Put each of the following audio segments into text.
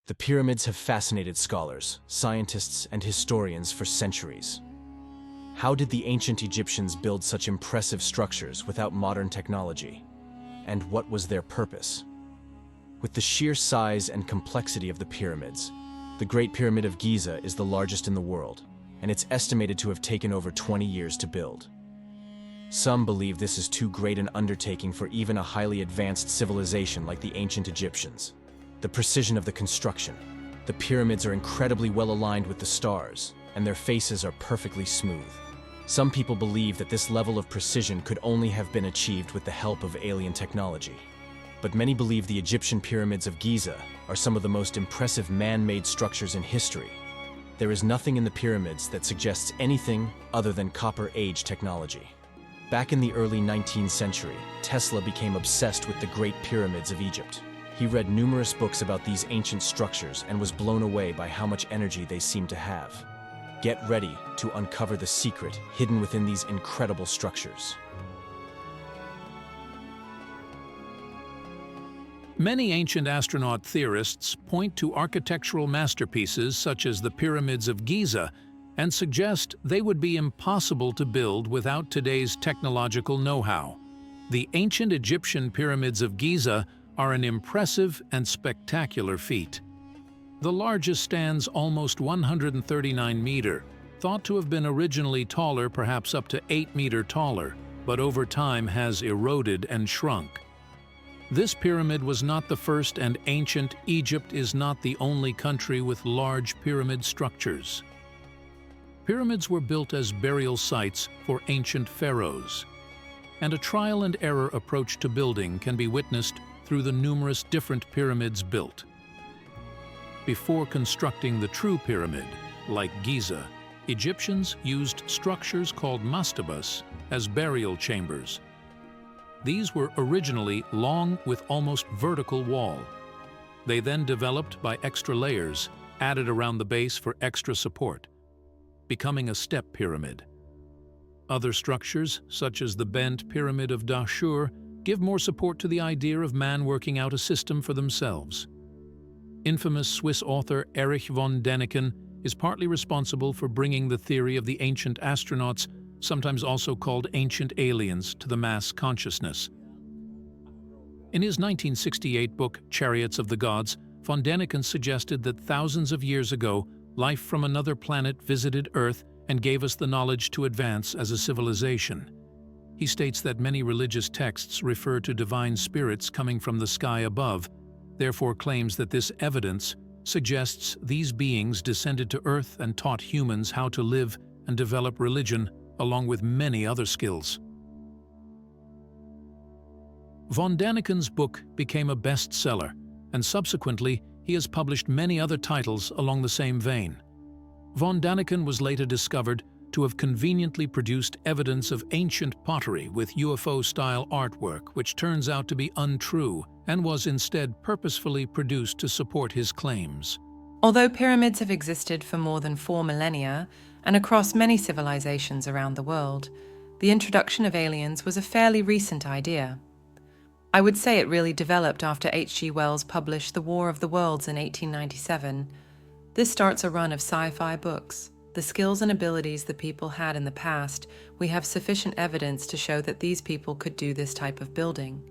The pyramids have fascinated scholars, scientists, and historians for centuries. How did the ancient Egyptians build such impressive structures without modern technology? And what was their purpose? With the sheer size and complexity of the pyramids, the Great Pyramid of Giza is the largest in the world, and it's estimated to have taken over 20 years to build. Some believe this is too great an undertaking for even a highly advanced civilization like the ancient Egyptians. The precision of the construction. The pyramids are incredibly well aligned with the stars, and their faces are perfectly smooth. Some people believe that this level of precision could only have been achieved with the help of alien technology. But many believe the Egyptian pyramids of Giza are some of the most impressive man-made structures in history. There is nothing in the pyramids that suggests anything other than Copper Age technology. Back in the early 19th century, Tesla became obsessed with the Great Pyramids of Egypt. He read numerous books about these ancient structures and was blown away by how much energy they seemed to have. Get ready to uncover the secret hidden within these incredible structures. Many ancient astronaut theorists point to architectural masterpieces such as the Pyramids of Giza and suggest they would be impossible to build without today's technological know-how. The ancient Egyptian Pyramids of Giza are an impressive and spectacular feat. The largest stands almost 139 meters, thought to have been originally taller, perhaps up to 8 meters taller, but over time has eroded and shrunk. This pyramid was not the first, and ancient Egypt is not the only country with large pyramid structures. Pyramids were built as burial sites for ancient pharaohs, and a trial-and-error approach to building can be witnessed through the numerous different pyramids built. Before constructing the true pyramid, like Giza, Egyptians used structures called mastabas as burial chambers. These were originally long with almost vertical wall. They then developed by extra layers added around the base for extra support, becoming a step pyramid. Other structures, such as the bent Pyramid of Dashur, give more support to the idea of man working out a system for themselves. Infamous Swiss author Erich von Däniken is partly responsible for bringing the theory of the ancient astronauts, sometimes also called ancient aliens, to the mass consciousness. In his 1968 book, Chariots of the Gods, von Däniken suggested that thousands of years ago, life from another planet visited Earth and gave us the knowledge to advance as a civilization. He states that many religious texts refer to divine spirits coming from the sky above, therefore claims that this evidence suggests these beings descended to Earth and taught humans how to live and develop religion, along with many other skills. Von Däniken's book became a bestseller, and subsequently he has published many other titles along the same vein. Von Däniken was later discovered to have conveniently produced evidence of ancient pottery with UFO-style artwork, which turns out to be untrue and was instead purposefully produced to support his claims. Although pyramids have existed for more than 4 millennia and across many civilizations around the world, the introduction of aliens was a fairly recent idea. I would say it really developed after H.G. Wells published The War of the Worlds in 1897. This starts a run of sci-fi books. The skills and abilities the people had in the past, we have sufficient evidence to show that these people could do this type of building.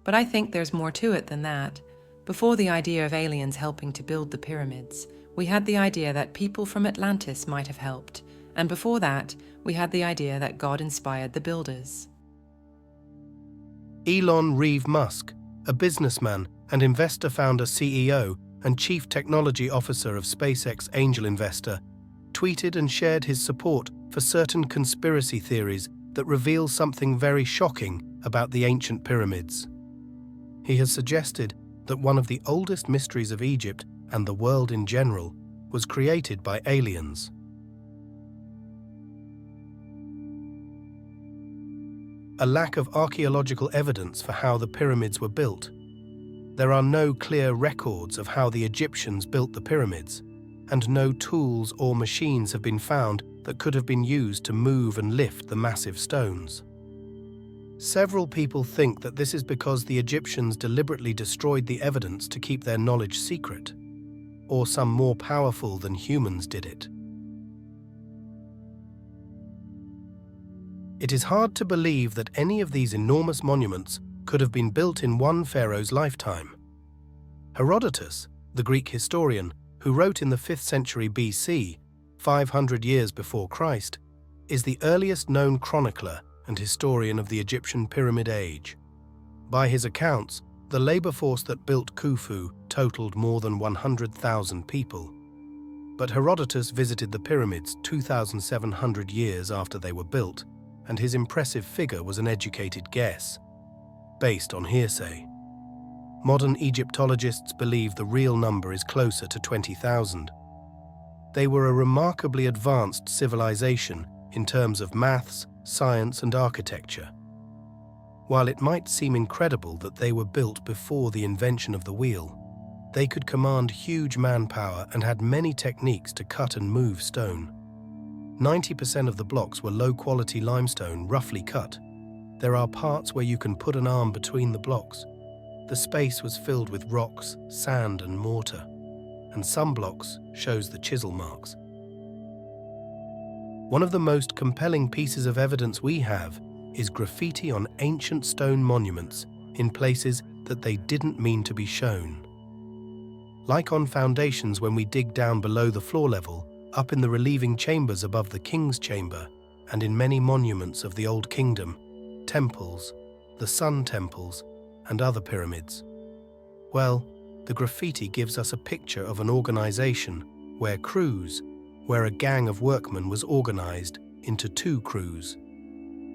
But I think there's more to it than that. Before the idea of aliens helping to build the pyramids, we had the idea that people from Atlantis might have helped, and before that, we had the idea that God inspired the builders. Elon Reeve Musk, a businessman and investor founder CEO and chief technology officer of SpaceX angel investor, tweeted and shared his support for certain conspiracy theories that reveal something very shocking about the ancient pyramids. He has suggested that one of the oldest mysteries of Egypt and the world in general was created by aliens. A lack of archaeological evidence for how the pyramids were built. There are no clear records of how the Egyptians built the pyramids, and no tools or machines have been found that could have been used to move and lift the massive stones. Several people think that this is because the Egyptians deliberately destroyed the evidence to keep their knowledge secret. or some more powerful than humans did it. It is hard to believe that any of these enormous monuments could have been built in one pharaoh's lifetime. Herodotus, the Greek historian, who wrote in the 5th century BC, 500 years before Christ, is the earliest known chronicler and historian of the Egyptian Pyramid Age. By his accounts, the labor force that built Khufu totaled more than 100,000 people. But Herodotus visited the pyramids 2,700 years after they were built, and his impressive figure was an educated guess, based on hearsay. Modern Egyptologists believe the real number is closer to 20,000. They were a remarkably advanced civilization in terms of maths, science, and architecture. While it might seem incredible that they were built before the invention of the wheel, they could command huge manpower and had many techniques to cut and move stone. 90% of the blocks were low-quality limestone, roughly cut. There are parts where you can put an arm between the blocks. The space was filled with rocks, sand, and mortar, and some blocks shows the chisel marks. One of the most compelling pieces of evidence we have is graffiti on ancient stone monuments in places that they didn't mean to be shown. Like on foundations when we dig down below the floor level, up in the relieving chambers above the king's chamber, and in many monuments of the Old Kingdom, temples, the Sun temples, and other pyramids. Well, the graffiti gives us a picture of an organization where a gang of workmen was organized into 2 crews.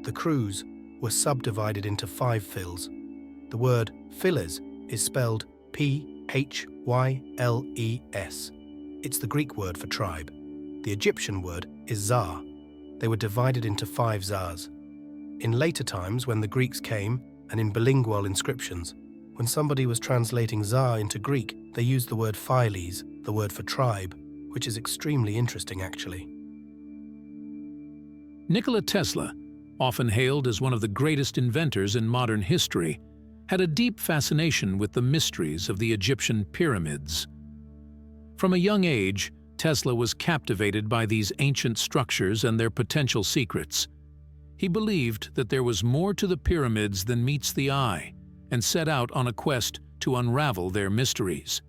The crews were subdivided into 5 fills. The word philes is spelled Phylles. It's the Greek word for tribe. The Egyptian word is zar. They were divided into 5 zars. In later times, when the Greeks came, and in bilingual inscriptions, when somebody was translating zar into Greek, they used the word philes, the word for tribe, which is extremely interesting actually. Nikola Tesla, often hailed as one of the greatest inventors in modern history, had a deep fascination with the mysteries of the Egyptian pyramids. From a young age, Tesla was captivated by these ancient structures and their potential secrets. He believed that there was more to the pyramids than meets the eye, and set out on a quest to unravel their mysteries.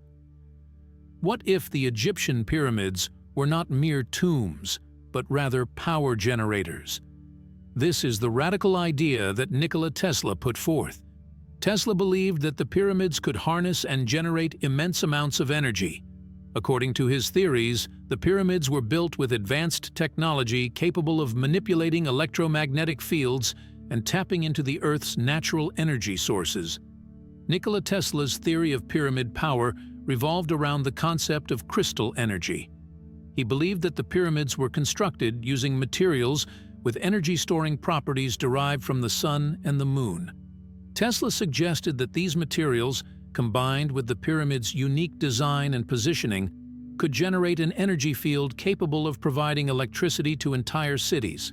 What if the Egyptian pyramids were not mere tombs, but rather power generators? This is the radical idea that Nikola Tesla put forth. Tesla believed that the pyramids could harness and generate immense amounts of energy. According to his theories, the pyramids were built with advanced technology capable of manipulating electromagnetic fields and tapping into the Earth's natural energy sources. Nikola Tesla's theory of pyramid power revolved around the concept of crystal energy. He believed that the pyramids were constructed using materials with energy-storing properties derived from the sun and the moon. Tesla suggested that these materials, combined with the pyramid's unique design and positioning, could generate an energy field capable of providing electricity to entire cities.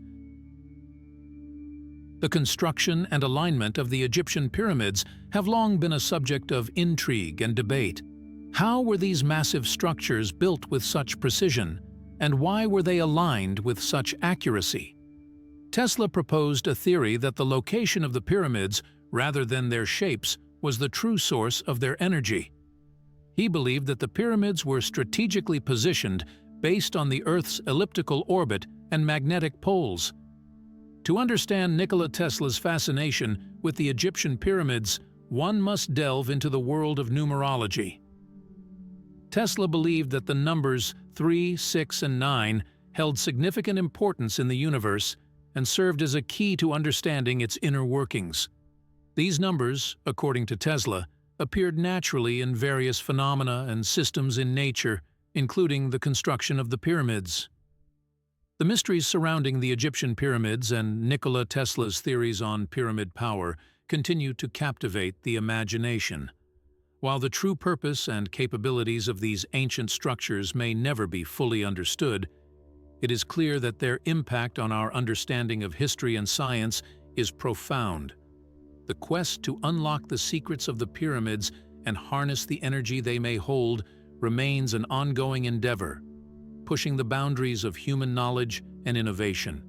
The construction and alignment of the Egyptian pyramids have long been a subject of intrigue and debate. How were these massive structures built with such precision, and why were they aligned with such accuracy? Tesla proposed a theory that the location of the pyramids, rather than their shapes, was the true source of their energy. He believed that the pyramids were strategically positioned based on the Earth's elliptical orbit and magnetic poles. To understand Nikola Tesla's fascination with the Egyptian pyramids, one must delve into the world of numerology. Tesla believed that the numbers 3, 6, and 9 held significant importance in the universe and served as a key to understanding its inner workings. These numbers, according to Tesla, appeared naturally in various phenomena and systems in nature, including the construction of the pyramids. The mysteries surrounding the Egyptian pyramids and Nikola Tesla's theories on pyramid power continue to captivate the imagination. While the true purpose and capabilities of these ancient structures may never be fully understood, it is clear that their impact on our understanding of history and science is profound. The quest to unlock the secrets of the pyramids and harness the energy they may hold remains an ongoing endeavor, pushing the boundaries of human knowledge and innovation.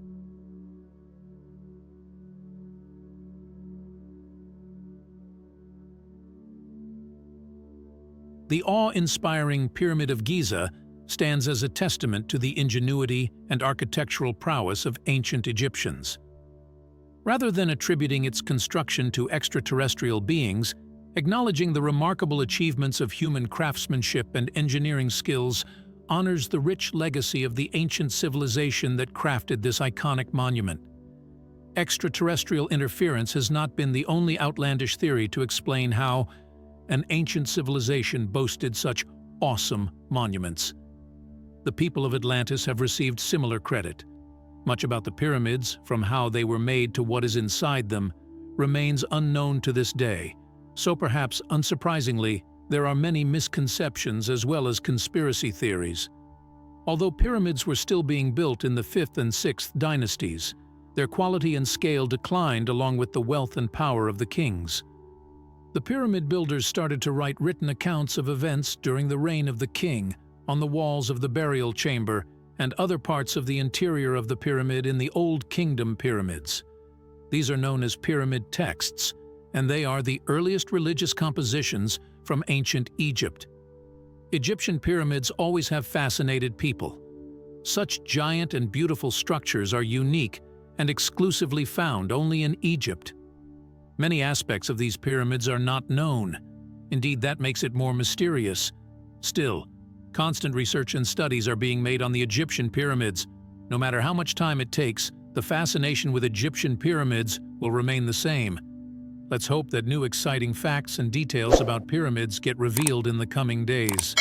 The awe-inspiring Pyramid of Giza stands as a testament to the ingenuity and architectural prowess of ancient Egyptians. Rather than attributing its construction to extraterrestrial beings, acknowledging the remarkable achievements of human craftsmanship and engineering skills honors the rich legacy of the ancient civilization that crafted this iconic monument. Extraterrestrial interference has not been the only outlandish theory to explain how an ancient civilization boasted such awesome monuments. The people of Atlantis have received similar credit. Much about the pyramids, from how they were made to what is inside them, remains unknown to this day. So perhaps unsurprisingly, there are many misconceptions as well as conspiracy theories. Although pyramids were still being built in the 5th and 6th dynasties, their quality and scale declined along with the wealth and power of the kings. The pyramid builders started to write written accounts of events during the reign of the king on the walls of the burial chamber and other parts of the interior of the pyramid in the Old Kingdom pyramids. These are known as pyramid texts, and they are the earliest religious compositions from ancient Egypt. Egyptian pyramids always have fascinated people. Such giant and beautiful structures are unique and exclusively found only in Egypt. Many aspects of these pyramids are not known. Indeed, that makes it more mysterious. Still, constant research and studies are being made on the Egyptian pyramids. No matter how much time it takes, the fascination with Egyptian pyramids will remain the same. Let's hope that new exciting facts and details about pyramids get revealed in the coming days.